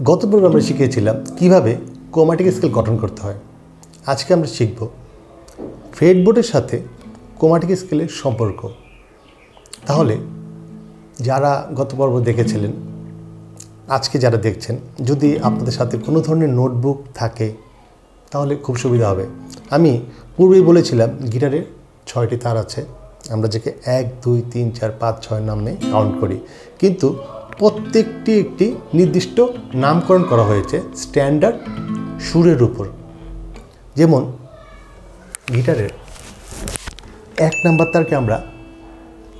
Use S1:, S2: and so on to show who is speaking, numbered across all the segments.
S1: গত পর্বে আমরা শিখেছিলাম কিভাবে ক্রোমাটিক স্কেল গঠন করতে হয়। আজকে আমরা শিখব ফ্রেডবোর্ডের সাথে ক্রোমাটিক স্কেলের সম্পর্ক। তাহলে যারা গত পর্ব দেখেছিলেন, আজকে যারা দেখছেন, যদি আপনাদের সাথে কোনো ধরনের নোটবুক থাকে তাহলে খুব সুবিধা হবে। আমি পূর্বেই বলেছিলাম গিটারের 6টি তার আছে, আমরা যাকে 1 2 3 4 5 6 নামে কাউন্ট করি, কিন্তু প্রত্যেকটি একটি নির্দিষ্ট নামকরণ করা হয়েছে স্ট্যান্ডার্ড সুরের উপর। যেমন গিটারের 1 নাম্বার তারকে আমরা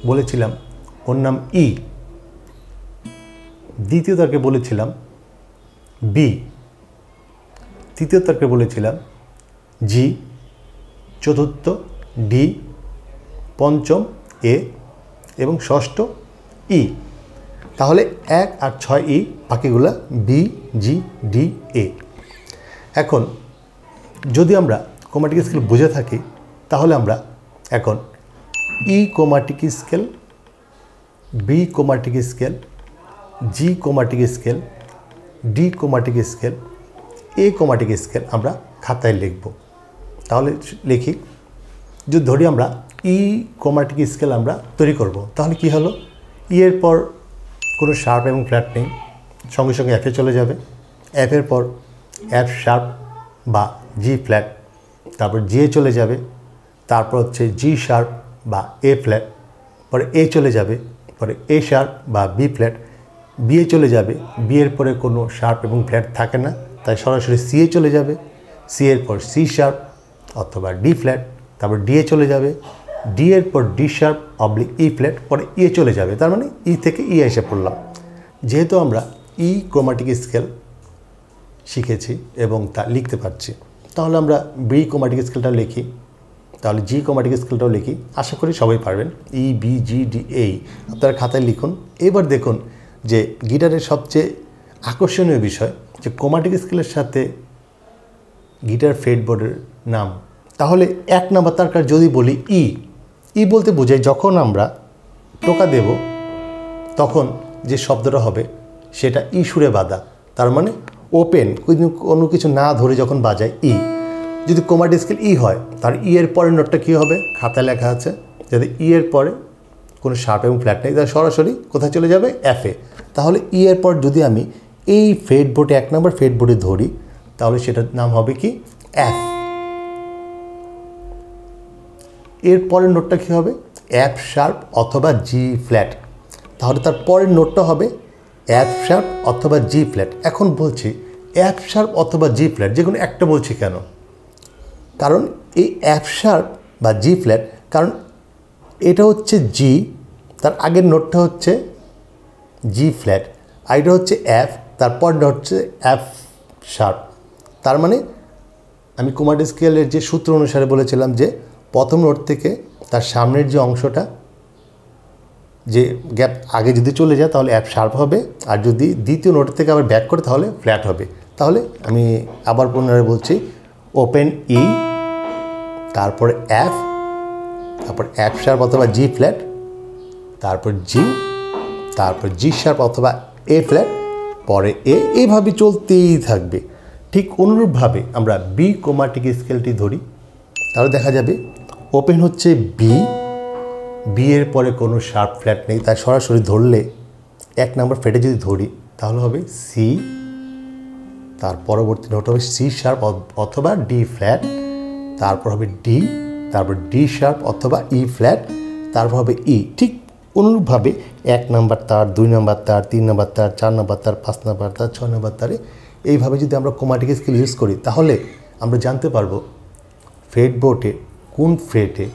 S1: বলেছিলাম ওর নাম ই, দ্বিতীয় তারকে বলেছিলাম বি, তৃতীয় তারকে বলেছিলাম জি, চতুর্থ ডি, পঞ্চম এ এবং ষষ্ঠ ই। তাহলে 1 আর 6 ই, বাকিগুলা বি, জি, ডি, এ। এখন যদি আমরা ক্রোমাটিক স্কেল বুঝে থাকি তাহলে আমরা এখন E chromatic scale, B chromatic scale, G chromatic scale, D chromatic scale, A chromatic scale আমরা খাতায় লিখব। তাহলে লিখি, যদি ধরি আমরা ই ক্রোমাটিক স্কেল আমরা তৈরি করব, তাহলে কি হলো, ই এর পর কোনো শার্প এবং ফ্ল্যাট নেই, সঙ্গে সঙ্গে এফে চলে যাবে, এফের পর এফ শার্প বা জি ফ্ল্যাট, তারপর জি এ চলে যাবে, তারপর হচ্ছে জি শার্প বা এ ফ্ল্যাট, পরে এ চলে যাবে, পরে এ শার্প বা বি ফ্ল্যাট, বি এ চলে যাবে, বি এর পরে কোনো শার্প এবং ফ্ল্যাট থাকে না, তাই সরাসরি সি এ চলে যাবে, সি এর পর সি শার্প অথবা ডি ফ্ল্যাট, তারপর ডি এ চলে যাবে, ডি এর পর ডি শার্প অবলিক ই ফ্ল্যাট, পরে ই এ চলে যাবে। তার মানে ই থেকে ই এসে পড়লাম। যেহেতু আমরা ই ক্রোমাটিক স্কেল শিখেছি এবং তা লিখতে পারছি, তাহলে আমরা বি ক্রোমাটিক স্কেলটা লিখি, তাহলে জি ক্রোমাটিক স্কেলটাও লিখি। আশা করি সবাই পারবেন। ই, বি, জি, ডি, এই আপনারা খাতায় লিখুন। এবার দেখুন যে গিটারের সবচেয়ে আকর্ষণীয় বিষয় যে ক্রোমাটিক স্কেলের সাথে গিটার ফ্রেডবোর্ডের নাম। তাহলে 1 নাম্বার তারকার যদি বলি ই, ই বলতে বোঝায় যখন আমরা টোকা দেব তখন যে শব্দটা হবে সেটা ই সুরে বাঁধা, তার মানে ওপেন, কোনো কিছু না ধরে যখন বাজায় ই। যদি ক্রোমাটিক স্কেল ই হয় তার ই এর পরের নোটটা কী হবে, খাতায় লেখা আছে, যদি ই এর পরে কোনো শার্প এবং ফ্ল্যাট নেই তাহলে সরাসরি কোথায় চলে যাবে, এফে। তাহলে ই এর পর যদি আমি এই ফ্রেডবোর্ডে 1 নাম্বার ফ্রেডবোর্ডে ধরি তাহলে সেটার নাম হবে কি, এফ। এর পরের নোটটা কী হবে, এফ শার্প অথবা জি ফ্ল্যাট, তাহলে তার পরের নোটটা হবে এফ শার্প অথবা জি ফ্ল্যাট। এখন বলছি এফ শার্প অথবা জি ফ্ল্যাট, যে কোনো একটা বলছি কেন, কারণ এই এফ শার্প বা জি ফ্ল্যাট, কারণ এটা হচ্ছে জি, তার আগের নোটটা হচ্ছে জি ফ্ল্যাট, আর এটা হচ্ছে এফ, তারপরটা হচ্ছে এফ শার্প। তার মানে আমি ক্রোমাটিক স্কেলের যে সূত্র অনুসারে বলেছিলাম যে প্রথম নোট থেকে তার সামনের যে অংশটা, যে গ্যাপ আগে যদি চলে যায় তাহলে এফ শার্প হবে, আর যদি দ্বিতীয় নোট থেকে আবার ব্যাক করে তাহলে ফ্ল্যাট হবে। তাহলে আমি আবার পুনরায় বলছি, ওপেন ই, তারপর এফ, তারপর এফ শার্প অথবা জি ফ্ল্যাট, তারপর জি, তারপর জি শার্প অথবা এ ফ্ল্যাট, পরে এ, এইভাবে চলতেই থাকবে। ঠিক অনুরূপভাবে আমরা বি ক্রোমাটিক স্কেলটি ধরি, তাহলে দেখা যাবে ওপেন হচ্ছে বি, বি এর পরে কোনো শার্প ফ্ল্যাট নেই, তাই সরাসরি ধরলে 1 নাম্বার ফ্রেটে যদি ধরি তাহলে হবে সি, তার পরবর্তী নোট হবে সি শার্প অথবা ডি ফ্ল্যাট, তারপর হবে ডি, তারপর ডি শার্প অথবা ই ফ্ল্যাট, তারপর হবে ই। ঠিক অনুরূপভাবে 1 নাম্বার তার, 2 নাম্বার তার, 3 নাম্বার তার, 4 নাম্বার তার, 5 নাম্বার তার, 6 নাম্বার তারে, এইভাবে যদি আমরা ক্রোমাটিক স্কেল ইউজ করি তাহলে আমরা জানতে পারবো ফ্রেডবোর্ডে কোন ফ্রেটে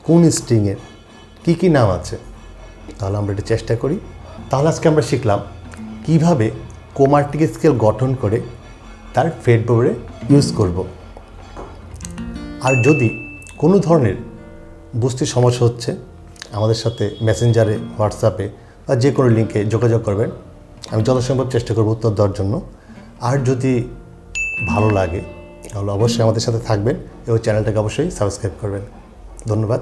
S1: কোন স্ট্রিংয়ের কী কী নাম আছে। তাহলে আমরা এটা চেষ্টা করি। তাহলে আজকে আমরা শিখলাম কিভাবে ক্রোমাটিক স্কেল গঠন করে তার ফ্রেডবোর্ডে ইউজ করব। আর যদি কোনো ধরনের বুঝতে সমস্যা হচ্ছে আমাদের সাথে মেসেঞ্জারে, হোয়াটসঅ্যাপে বা যে কোনো লিঙ্কে যোগাযোগ করবেন, আমি যথাসম্ভব চেষ্টা করব উত্তর দেওয়ার জন্য। আর যদি ভালো লাগে তাহলে অবশ্যই আমাদের সাথে থাকবেন এবং চ্যানেলটাকে অবশ্যই সাবস্ক্রাইব করবেন। ধন্যবাদ।